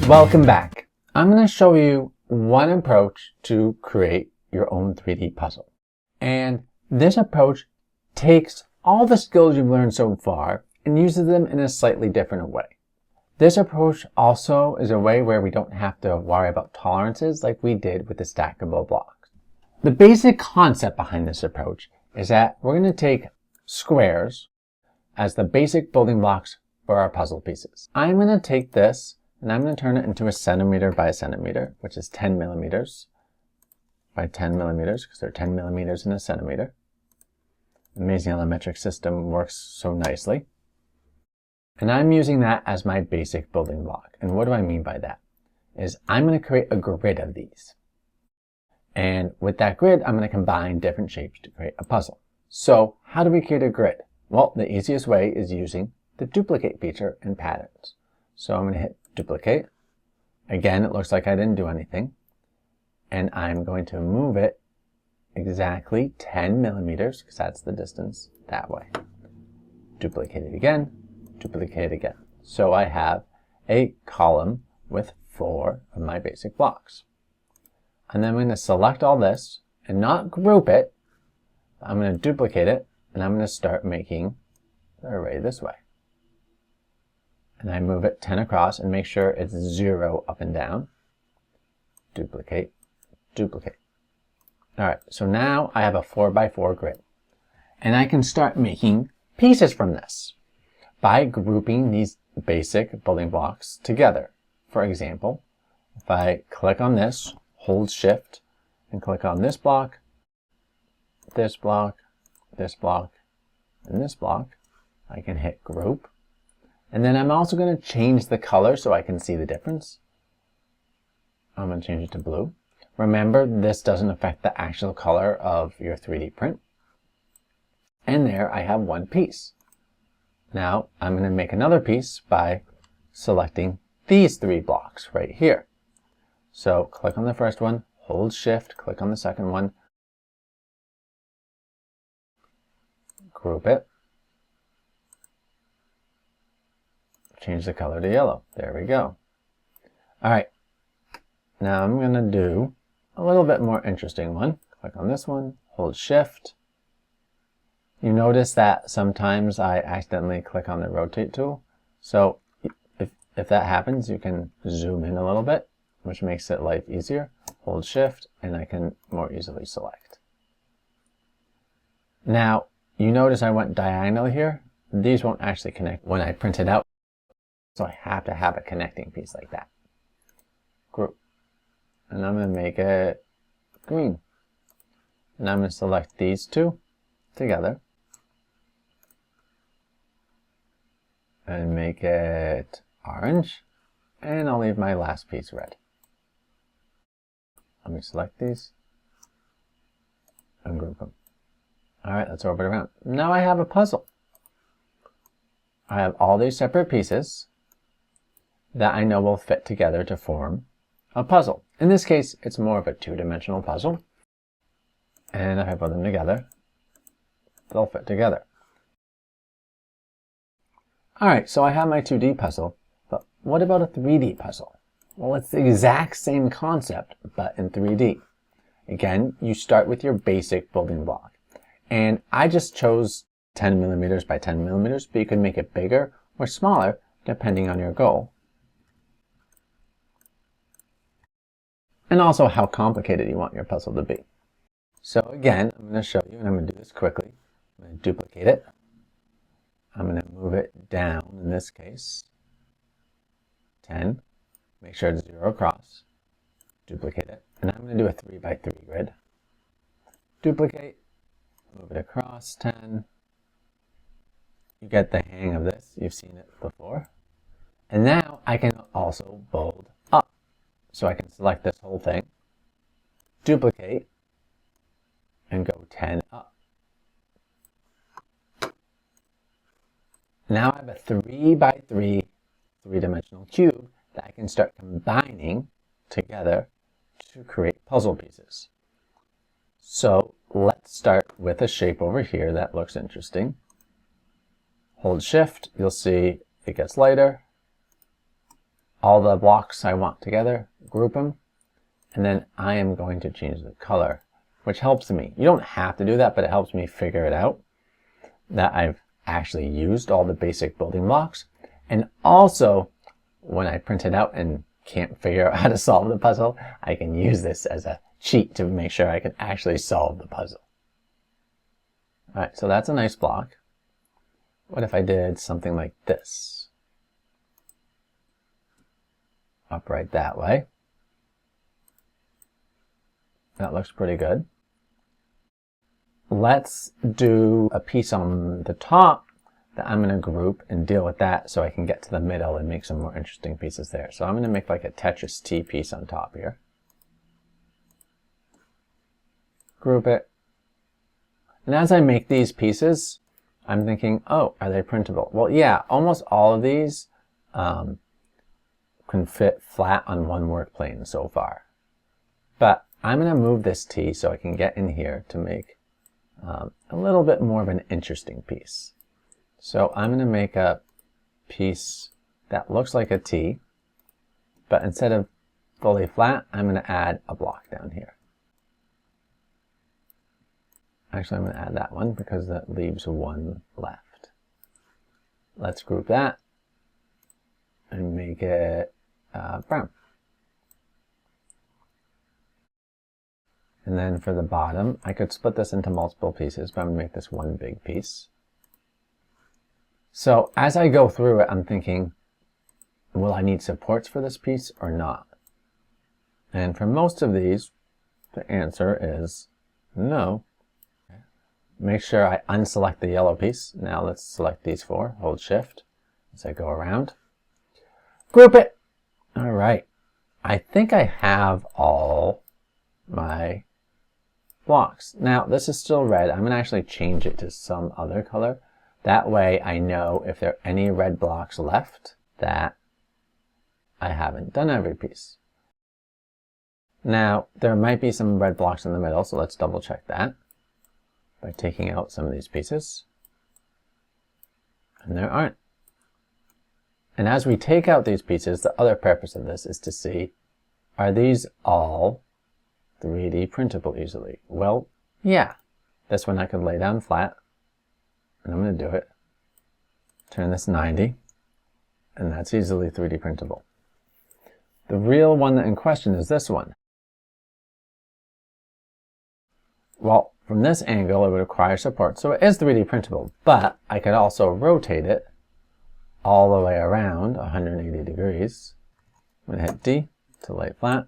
Welcome back. I'm going to show you one approach to create your own 3D puzzle. And this approach takes all the skills you've learned so far and uses them in a slightly different way. This approach also is a way where we don't have to worry about tolerances like we did with the stackable blocks. The basic concept behind this approach is that we're going to take squares as the basic building blocks for our puzzle pieces. I'm going to take this and I'm going to turn it into a centimeter by a centimeter, which is 10 millimeters by 10 millimeters, because they're 10 millimeters in a centimeter. Amazing how the metric system works so nicely. And I'm using that as my basic building block. And what do I mean by that? Is I'm going to create a grid of these. And with that grid, I'm going to combine different shapes to create a puzzle. So how do we create a grid? Well, the easiest way is using the duplicate feature in patterns. So I'm going to hit duplicate. Again, it looks like I didn't do anything. And I'm going to move it exactly 10 millimeters, because that's the distance that way. Duplicate it again, duplicate it again. So I have a column with 4 of my basic blocks. And then I'm going to select all this and not group it. I'm going to duplicate it and I'm going to start making the array this way. And I move it 10 across and make sure it's 0 up and down. Duplicate, duplicate. Alright, so now I have a 4x4 grid. And I can start making pieces from this by grouping these basic building blocks together. For example, if I click on this, hold shift, and click on this block, this block, this block, and this block, I can hit group. And then I'm also going to change the color so I can see the difference. I'm going to change it to blue. Remember, this doesn't affect the actual color of your 3D print. And there I have one piece. Now I'm going to make another piece by selecting these 3 blocks right here. So click on the first one, hold shift, click on the second one, group it, change the color to yellow. There we go. Alright, now I'm going to do a little bit more interesting one. Click on this one, hold shift. You notice that sometimes I accidentally click on the rotate tool. So if that happens, you can zoom in a little bit, which makes it life easier. Hold shift and I can more easily select. Now, you notice I went diagonal here. These won't actually connect when I print it out. So I have to have a connecting piece like that. Group. And I'm going to make it green. And I'm going to select these 2 together. And make it orange. And I'll leave my last piece red. Let me select these. And group them. Alright, let's orbit around. Now I have a puzzle. I have all these separate pieces that I know will fit together to form a puzzle. In this case, it's more of a 2-dimensional puzzle. And if I put them together, they'll fit together. Alright, so I have my 2D puzzle, but what about a 3D puzzle? Well, it's the exact same concept, but in 3D. Again, you start with your basic building block. And I just chose 10 millimeters by 10 millimeters, but you can make it bigger or smaller depending on your goal. And also how complicated you want your puzzle to be. So again, I'm going to show you, and I'm going to do this quickly. I'm going to duplicate it. I'm going to move it down, in this case, 10. Make sure it's 0 across. Duplicate it. And I'm going to do a 3x3 grid. Duplicate. Move it across 10. You get the hang of this. You've seen it before. And now I can also bold up. So I can select this whole thing, duplicate, and go 10 up. Now I have a 3x3 3-dimensional cube that I can start combining together to create puzzle pieces. So let's start with a shape over here that looks interesting. Hold shift, you'll see it gets lighter. all the blocks I want together, group them, and then I am going to change the color, which helps me. You don't have to do that, but it helps me figure it out that I've actually used all the basic building blocks. And also, when I print it out and can't figure out how to solve the puzzle, I can use this as a cheat to make sure I can actually solve the puzzle. All right, so that's a nice block. What if I did something like this? Upright that way. That looks pretty good. Let's do a piece on the top that I'm going to group and deal with that so I can get to the middle and make some more interesting pieces there. So I'm going to make like a Tetris T piece on top here. Group it. And as I make these pieces, I'm thinking, oh, are they printable? Well, yeah, almost all of these can fit flat on one work plane so far. But I'm going to move this T so I can get in here to make a little bit more of an interesting piece. So I'm going to make a piece that looks like a T, but instead of fully flat, I'm going to add a block down here. Actually, I'm going to add that one because that leaves one left. Let's group that and make it brown. And then for the bottom, I could split this into multiple pieces, but I'm going to make this one big piece. So as I go through it, I'm thinking, will I need supports for this piece or not? And for most of these, the answer is no. Make sure I unselect the yellow piece. Now let's select these four. Hold Shift as I go around. Group it. All right. I think I have all my blocks. Now this is still red. I'm going to actually change it to some other color. That way I know if there are any red blocks left that I haven't done every piece. Now there might be some red blocks in the middle, so let's double check that by taking out some of these pieces. And there aren't. And as we take out these pieces, the other purpose of this is to see, are these all 3D printable easily? Well, yeah. This one I could lay down flat, and I'm going to do it. Turn this 90, and that's easily 3D printable. The real one in question is this one. Well, from this angle, it would require support, so it is 3D printable, but I could also rotate it all the way around 180 degrees. I'm going to hit D to lay flat,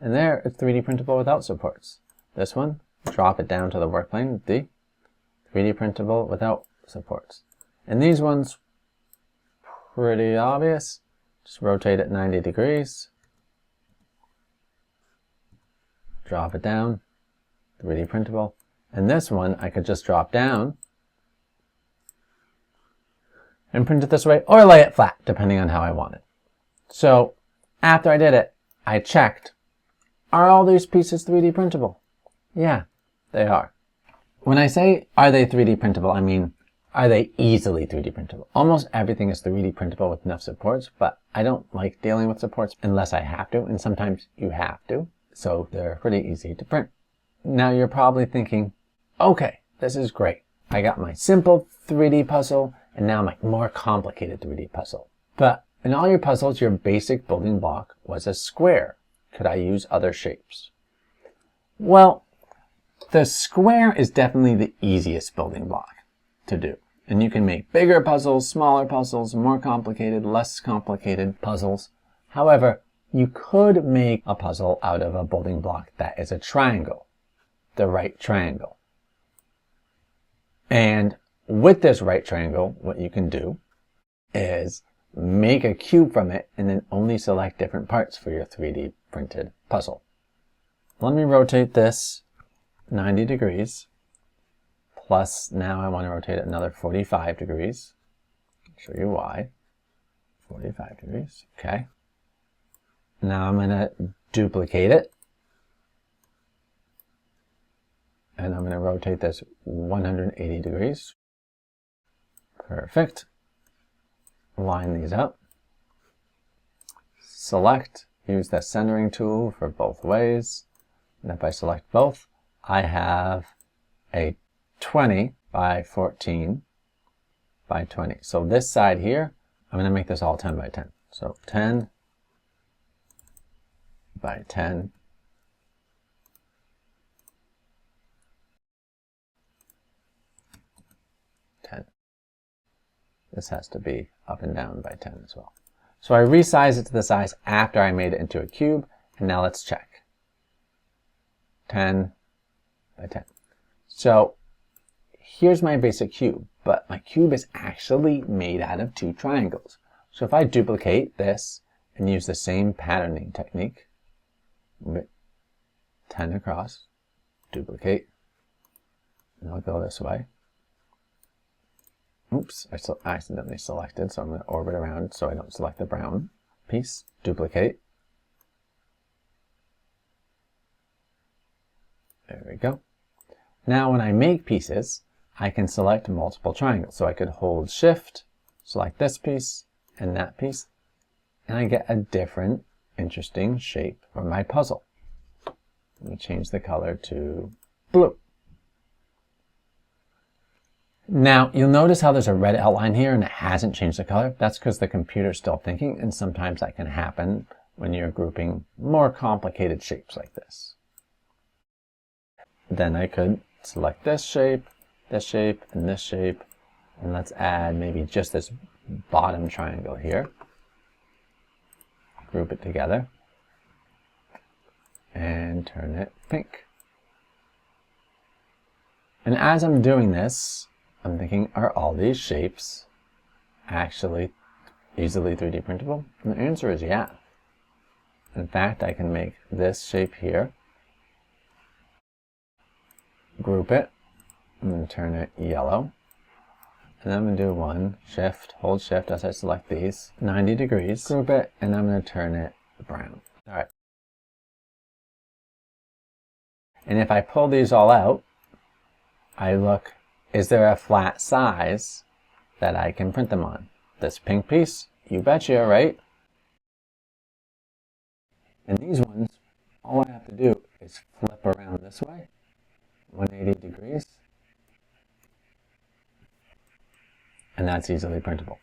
and there it's 3D printable without supports. This one, drop it down to the work plane, D, 3D printable without supports. And these ones, pretty obvious. Just rotate it 90 degrees, drop it down, 3D printable. And this one, I could just drop down and print it this way, or lay it flat, depending on how I want it. So after I did it, I checked, are all these pieces 3D printable? Yeah, they are. When I say, are they 3D printable, I mean, are they easily 3D printable? Almost everything is 3D printable with enough supports, but I don't like dealing with supports unless I have to, and sometimes you have to, so they're pretty easy to print. Now you're probably thinking, okay, this is great. I got my simple 3D puzzle, and now my more complicated 3D puzzle. But in all your puzzles, your basic building block was a square. Could I use other shapes? Well, the square is definitely the easiest building block to do. And you can make bigger puzzles, smaller puzzles, more complicated, less complicated puzzles. However, you could make a puzzle out of a building block that is a triangle, the right triangle. And with this right triangle, what you can do is make a cube from it and then only select different parts for your 3D printed puzzle. Let me rotate this 90 degrees. Plus, now I want to rotate it another 45 degrees. I'll show you why. 45 degrees, okay. Now I'm going to duplicate it. And I'm going to rotate this 180 degrees. Perfect. Line these up. select, use the centering tool for both ways. And if I select both, I have a 20 by 14 by 20. So this side here, I'm going to make this all 10 by 10. So 10 by 10. 10. This has to be up and down by 10 as well. So I resized it to the size after I made it into a cube, and now let's check. 10 by 10. So here's my basic cube, but my cube is actually made out of 2 triangles. So if I duplicate this and use the same patterning technique, move it 10 across, duplicate, and I'll go this way. Oops, I accidentally selected, so I'm going to orbit around so I don't select the brown piece. Duplicate. There we go. Now when I make pieces, I can select multiple triangles. So I could hold Shift, select this piece and that piece, and I get a different, interesting shape for my puzzle. Let me change the color to blue. Now, you'll notice how there's a red outline here and it hasn't changed the color. That's because the computer's still thinking, and sometimes that can happen when you're grouping more complicated shapes like this. Then I could select this shape, and this shape, and let's add maybe just this bottom triangle here. Group it together, and turn it pink. And as I'm doing this, I'm thinking, are all these shapes actually easily 3D printable? And the answer is yeah. In fact, I can make this shape here, group it, and then turn it yellow. And I'm going to do one, Shift, hold Shift as I select these, 90 degrees, group it, and I'm going to turn it brown. All right. And if I pull these all out, I look, is there a flat size that I can print them on? This pink piece? You betcha, right? And these ones, all I have to do is flip around this way, 180 degrees, and that's easily printable.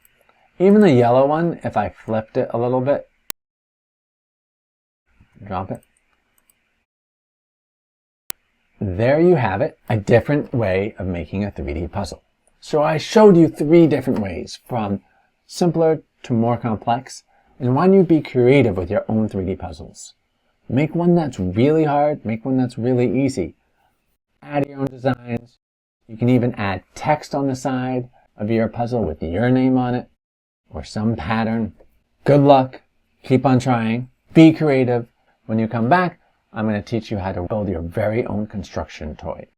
Even the yellow one, if I flipped it a little bit, drop it, there you have it, a different way of making a 3D puzzle. So I showed you 3 different ways, from simpler to more complex, and why don't you be creative with your own 3D puzzles? Make one that's really hard, make one that's really easy. Add your own designs. You can even add text on the side of your puzzle with your name on it, or some pattern. Good luck, keep on trying, be creative. When you come back, I'm going to teach you how to build your very own construction toy.